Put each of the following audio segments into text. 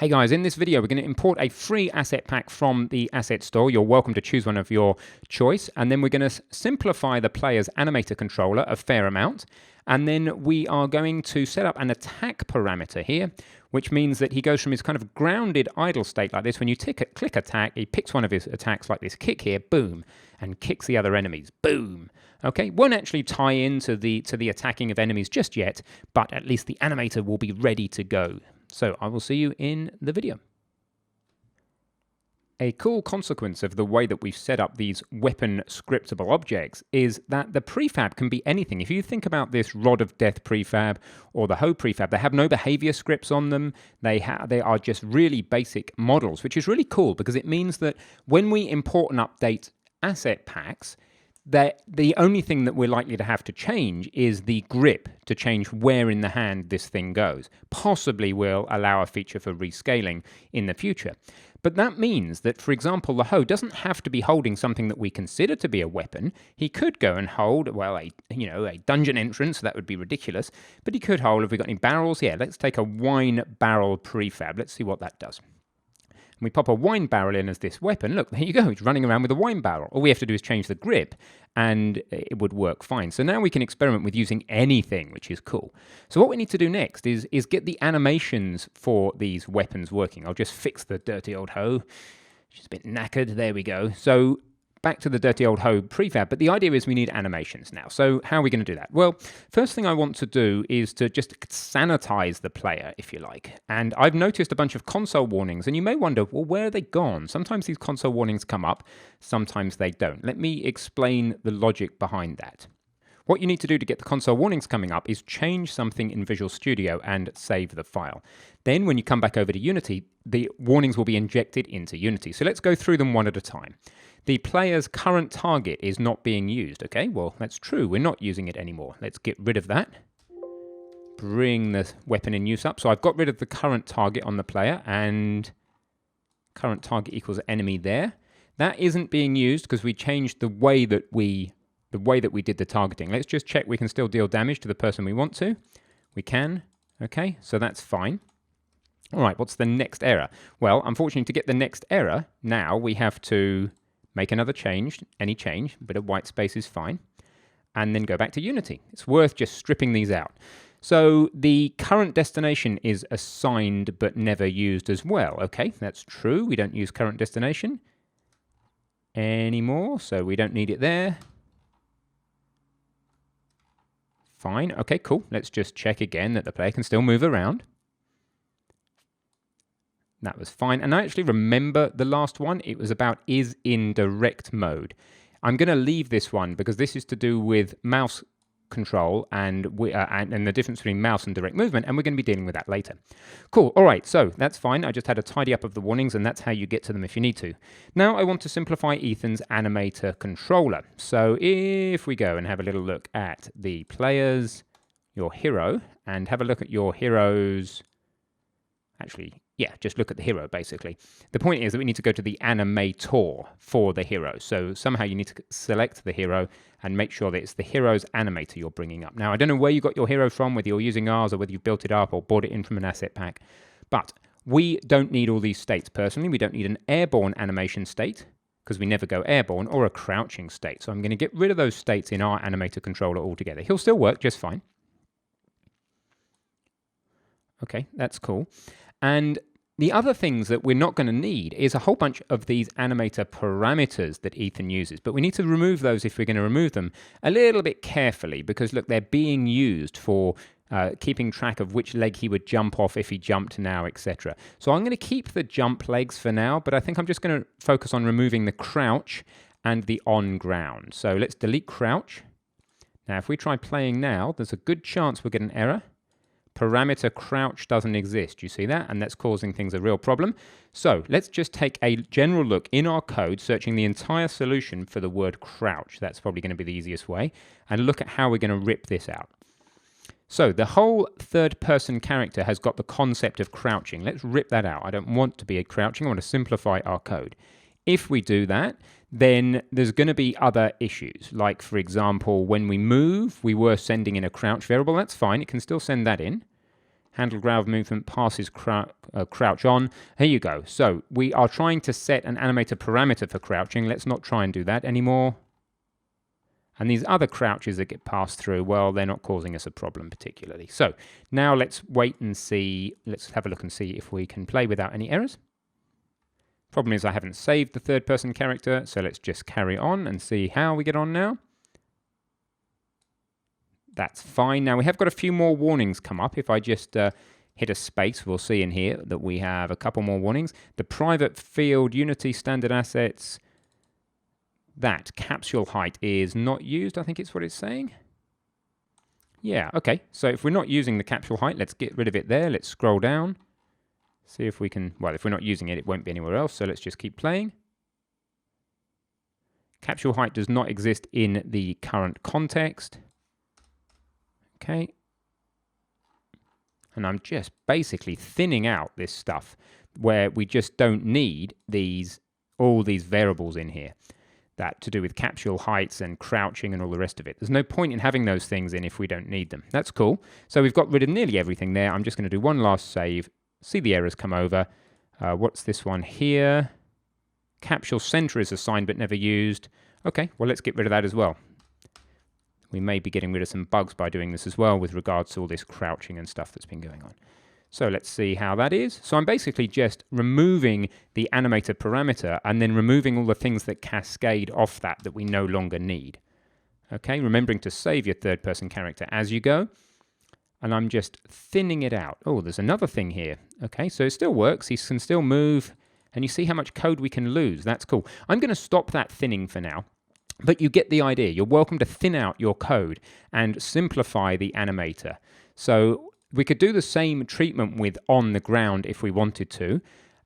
Hey guys, in this video we're going to import a free asset pack from the asset store. You're welcome to choose one of your choice, and then we're going to simplify the player's animator controller a fair amount, and then we are going to set up an attack parameter here, which means that he goes from his kind of grounded idle state like this. When you click attack, he picks one of his attacks like this kick here, boom, and kicks the other enemies, boom. Okay, won't actually tie into the attacking of enemies just yet, but at least the animator will be ready to go. So I will see you in the video. A cool consequence of the way that we've set up these weapon scriptable objects is that the prefab can be anything. If you think about this Rod of Death prefab or the Hoe prefab, they have no behavior scripts on them. They are just really basic models, which is really cool because it means that when we import and update asset packs, the only thing that we're likely to have to change is the grip to change where in the hand this thing goes. Possibly we'll allow a feature for rescaling in the future. But that means that, for example, the Hoe doesn't have to be holding something that we consider to be a weapon. He could go and hold, well, a dungeon entrance. That would be ridiculous. But he could hold, have we got any barrels? Yeah, let's take a wine barrel prefab. Let's see what that does. We pop a wine barrel in as this weapon. Look, there you go. He's running around with a wine barrel. All we have to do is change the grip, and it would work fine. So now we can experiment with using anything, which is cool. So what we need to do next is get the animations for these weapons working. I'll just fix the dirty old Hoe. She's a bit knackered. There we go. So back to the dirty old Hoe prefab, but the idea is we need animations now. So how are we going to do that? Well, first thing I want to do is to just sanitize the player, if you like. And I've noticed a bunch of console warnings, and you may wonder, well, where are they gone? Sometimes these console warnings come up, sometimes they don't. Let me explain the logic behind that. What you need to do to get the console warnings coming up is change something in Visual Studio and save the file. Then when you come back over to Unity, the warnings will be injected into Unity. So let's go through them one at a time. The player's current target is not being used. Okay, well, that's true. We're not using it anymore. Let's get rid of that. Bring the weapon in use up. So I've got rid of the current target on the player, and current target equals enemy there. That isn't being used because we changed the way that we did the targeting. Let's just check we can still deal damage to the person we want to. We can. Okay, so that's fine. All right, what's the next error? Well, unfortunately, to get the next error, now we have to make another change, any change, a bit of white space is fine, and then go back to Unity. It's worth just stripping these out. So the current destination is assigned but never used as well. Okay, that's true. We don't use current destination anymore, so we don't need it there. Fine. Okay, cool. Let's just check again that the player can still move around. That was fine. And I actually remember the last one. It was about is in direct mode. I'm going to leave this one because this is to do with mouse control and the difference between mouse and direct movement, and we're going to be dealing with that later. Cool. All right, so that's fine. I just had a tidy up of the warnings, and that's how you get to them if you need to. Now I want to simplify Ethan's animator controller. So if we go and have a little look at the players, your hero, and have a look at your hero's... Actually, yeah, just look at the hero, basically. The point is that we need to go to the animator for the hero. So somehow you need to select the hero and make sure that it's the hero's animator you're bringing up. Now, I don't know where you got your hero from, whether you're using ours or whether you've built it up or bought it in from an asset pack. But we don't need all these states personally. We don't need an airborne animation state because we never go airborne, or a crouching state. So I'm going to get rid of those states in our animator controller altogether. He'll still work just fine. Okay, that's cool. And the other things that we're not going to need is a whole bunch of these animator parameters that Ethan uses. But we need to remove those if we're going to remove them a little bit carefully because, look, they're being used for keeping track of which leg he would jump off if he jumped now, etc. So I'm going to keep the jump legs for now, but I think I'm just going to focus on removing the crouch and the on ground. So let's delete crouch. Now, if we try playing now, there's a good chance we'll get an error. Parameter crouch doesn't exist. You see that? And that's causing things a real problem. So let's just take a general look in our code, searching the entire solution for the word crouch. That's probably going to be the easiest way. And look at how we're going to rip this out. So the whole third-person character has got the concept of crouching. Let's rip that out. I don't want to be a crouching. I want to simplify our code. If we do that, then there's going to be other issues. Like, for example, when we move, we were sending in a crouch variable. That's fine. It can still send that in. Handle ground movement, passes crouch on. Here you go. So we are trying to set an animator parameter for crouching. Let's not try and do that anymore. And these other crouches that get passed through, well, they're not causing us a problem particularly. So now let's wait and see. Let's have a look and see if we can play without any errors. Problem is I haven't saved the third person character, so let's just carry on and see how we get on now. That's fine. Now we have got a few more warnings come up. If I just hit a space, we'll see in here that we have a couple more warnings. The private field Unity standard assets, that capsule height is not used, I think it's what it's saying. Yeah, okay. So if we're not using the capsule height, let's get rid of it there. Let's scroll down. See if we can, well, if we're not using it, it won't be anywhere else. So let's just keep playing. Capsule height does not exist in the current context. Okay. And I'm just basically thinning out this stuff where we just don't need all these variables in here. That to do with capsule heights and crouching and all the rest of it. There's no point in having those things in if we don't need them. That's cool. So we've got rid of nearly everything there. I'm just going to do one last save. See the errors come over. What's this one here? Capsule center is assigned but never used. Okay, well, let's get rid of that as well. We may be getting rid of some bugs by doing this as well with regards to all this crouching and stuff that's been going on. So let's see how that is. So I'm basically just removing the animator parameter and then removing all the things that cascade off that we no longer need. Okay, remembering to save your third person character as you go. And I'm just thinning it out. Oh, there's another thing here. Okay, so it still works. He can still move. And you see how much code we can lose. That's cool. I'm going to stop that thinning for now. But you get the idea. You're welcome to thin out your code and simplify the animator. So we could do the same treatment with on the ground if we wanted to.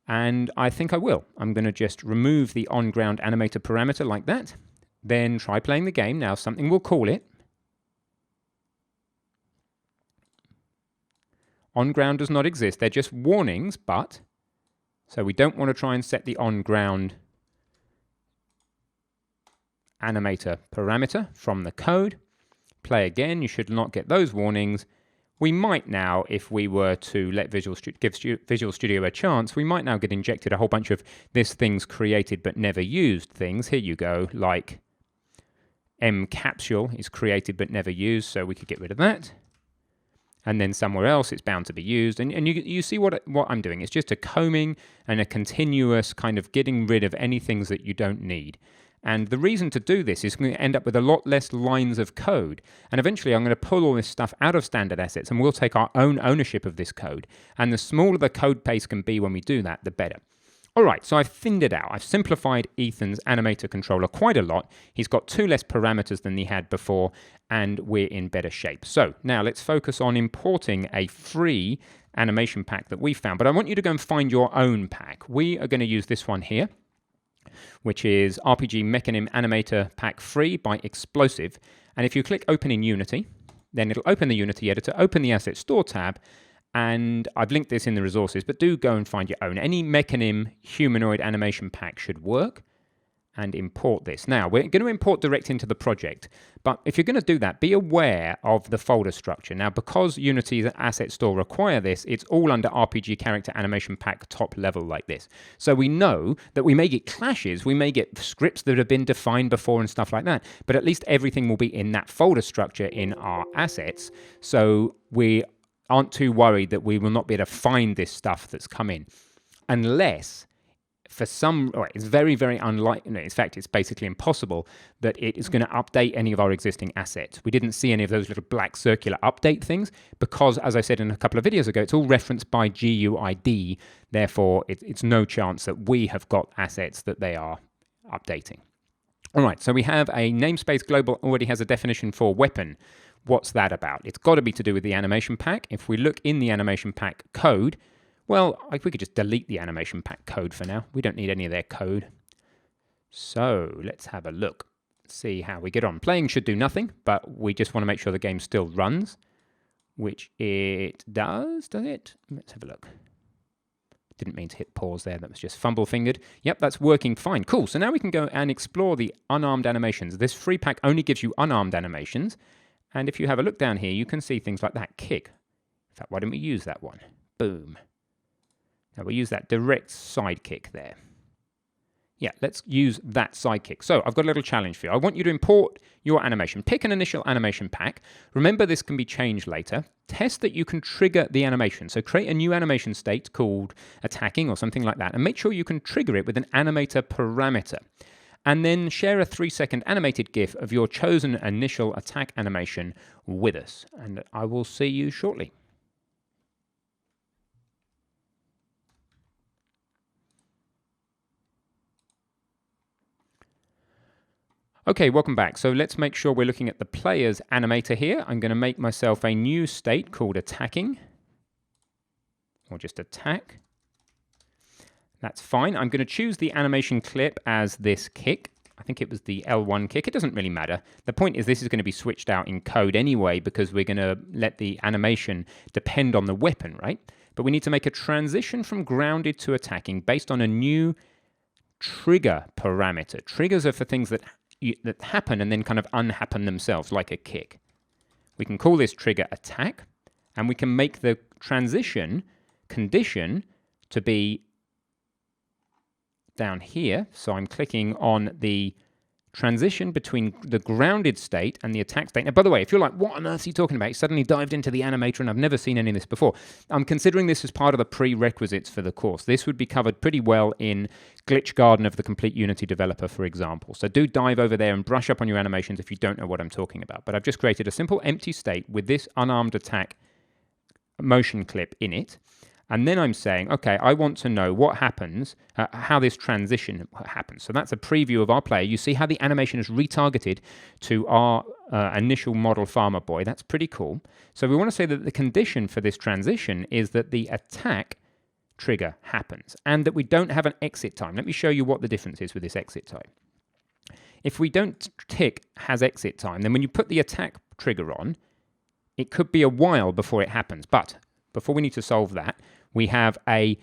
And I think I will. I'm going to just remove the on-ground animator parameter like that. Then try playing the game. Now something will call it. On-ground does not exist. They're just warnings, but... So we don't want to try and set the on-ground animator parameter from the code. Play again. You should not get those warnings. We might now, if we were to let give Visual Studio a chance, we might now get injected a whole bunch of this things created but never used things. Here you go, like mCapsule is created but never used, so we could get rid of that. And then somewhere else it's bound to be used. And you see what I'm doing. It's just a combing and a continuous kind of getting rid of any things that you don't need. And the reason to do this is going to end up with a lot less lines of code. And eventually I'm going to pull all this stuff out of standard assets and we'll take our own ownership of this code. And the smaller the code base can be when we do that, the better. All right, so I've thinned it out. I've simplified Ethan's animator controller quite a lot. He's got 2 less parameters than he had before, and we're in better shape. So now let's focus on importing a free animation pack that we found. But I want you to go and find your own pack. We are going to use this one here, which is RPG Mecanim Animator Pack Free by Explosive. And if you click Open in Unity, then it'll open the Unity editor, open the Asset Store tab, and I've linked this in the resources, but do go and find your own. Any Mecanim humanoid animation pack should work, and import this. Now, we're going to import direct into the project, but if you're going to do that, be aware of the folder structure. Now, because Unity's Asset Store require this, it's all under RPG Character Animation Pack top level like this. So we know that we may get clashes, we may get scripts that have been defined before and stuff like that, but at least everything will be in that folder structure in our assets, so we aren't too worried that we will not be able to find this stuff that's come in. Unless, for some, it's very, very unlikely, in fact, it's basically impossible that it is going to update any of our existing assets. We didn't see any of those little black circular update things because, as I said in a couple of videos ago, it's all referenced by GUID. Therefore, it's no chance that we have got assets that they are updating. All right, so we have a namespace global already has a definition for weapon. What's that about? It's got to be to do with the animation pack. If we look in the animation pack code, well, we could just delete the animation pack code for now. We don't need any of their code. So let's have a look. See how we get on. Playing should do nothing, but we just want to make sure the game still runs, which it does it? Let's have a look. Didn't mean to hit pause there. That was just fumble-fingered. Yep, that's working fine. Cool. So now we can go and explore the unarmed animations. This free pack only gives you unarmed animations. And if you have a look down here, you can see things like that kick. In fact, why don't we use that one? Boom. Now we'll use that direct sidekick there. Yeah, let's use that sidekick. So I've got a little challenge for you. I want you to import your animation. Pick an initial animation pack. Remember, this can be changed later. Test that you can trigger the animation. So create a new animation state called attacking or something like that, and make sure you can trigger it with an animator parameter. And then share a 3-second animated GIF of your chosen initial attack animation with us. And I will see you shortly. Okay, welcome back. So let's make sure we're looking at the player's animator here. I'm going to make myself a new state called attacking, or just attack. That's fine. I'm going to choose the animation clip as this kick. I think it was the L1 kick. It doesn't really matter. The point is this is going to be switched out in code anyway because we're going to let the animation depend on the weapon, right? But we need to make a transition from grounded to attacking based on a new trigger parameter. Triggers are for things that happen and then kind of unhappen themselves, like a kick. We can call this trigger attack, and we can make the transition condition to be down here. So I'm clicking on the transition between the grounded state and the attack state. Now, by the way, if you're like, what on earth are you talking about? You suddenly dived into the animator and I've never seen any of this before. I'm considering this as part of the prerequisites for the course. This would be covered pretty well in Glitch Garden of the Complete Unity Developer, for example. So do dive over there and brush up on your animations if you don't know what I'm talking about. But I've just created a simple empty state with this unarmed attack motion clip in it. And then I'm saying, okay, I want to know what happens, how this transition happens. So that's a preview of our player. You see how the animation is retargeted to our initial model farmer boy. That's pretty cool. So we want to say that the condition for this transition is that the attack trigger happens and that we don't have an exit time. Let me show you what the difference is with this exit time. If we don't tick has exit time, then when you put the attack trigger on, it could be a while before it happens. But before we need to solve that, we have a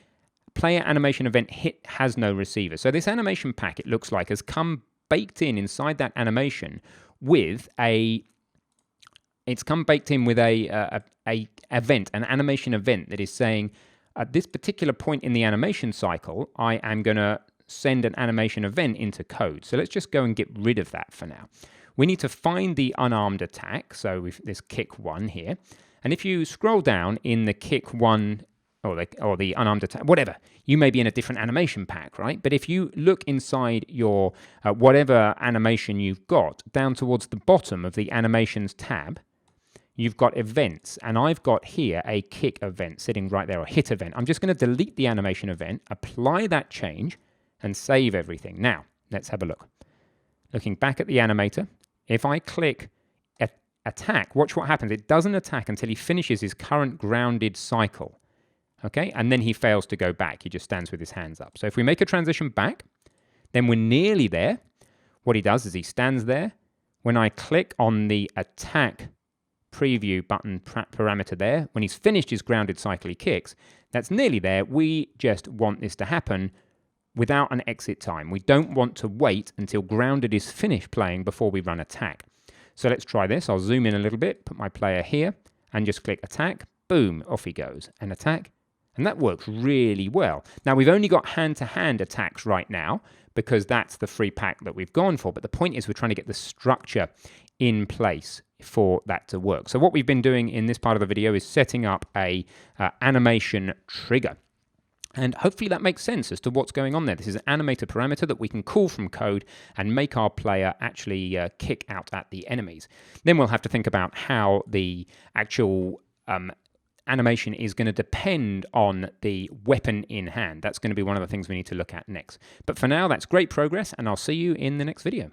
player animation event hit has no receiver. So this animation pack, it looks like, has come baked in inside that animation with an event, an animation event that is saying, at this particular point in the animation cycle, I am going to send an animation event into code. So let's just go and get rid of that for now. We need to find the unarmed attack. So we've this kick one here. And if you scroll down in the kick one or the unarmed attack, whatever, you may be in a different animation pack, right? But if you look inside your whatever animation you've got, down towards the bottom of the animations tab, you've got events. And I've got here a kick event sitting right there, or hit event. I'm just going to delete the animation event, apply that change, and save everything. Now, let's have a look. Looking back at the animator, if I click attack, watch what happens. It doesn't attack until he finishes his current grounded cycle. Okay, and then he fails to go back. He just stands with his hands up. So if we make a transition back, then we're nearly there. What he does is he stands there. When I click on the attack preview button parameter there, when he's finished his grounded cycle, he kicks. That's nearly there. We just want this to happen without an exit time. We don't want to wait until grounded is finished playing before we run attack. So let's try this. I'll zoom in a little bit, put my player here, and just click attack. Boom, off he goes. And attack. And that works really well. Now, we've only got hand-to-hand attacks right now because that's the free pack that we've gone for. But the point is we're trying to get the structure in place for that to work. So what we've been doing in this part of the video is setting up a animation trigger. And hopefully that makes sense as to what's going on there. This is an animator parameter that we can call from code and make our player actually kick out at the enemies. Then we'll have to think about how the actual animation is going to depend on the weapon in hand. That's going to be one of the things we need to look at next. But for now, that's great progress, and I'll see you in the next video.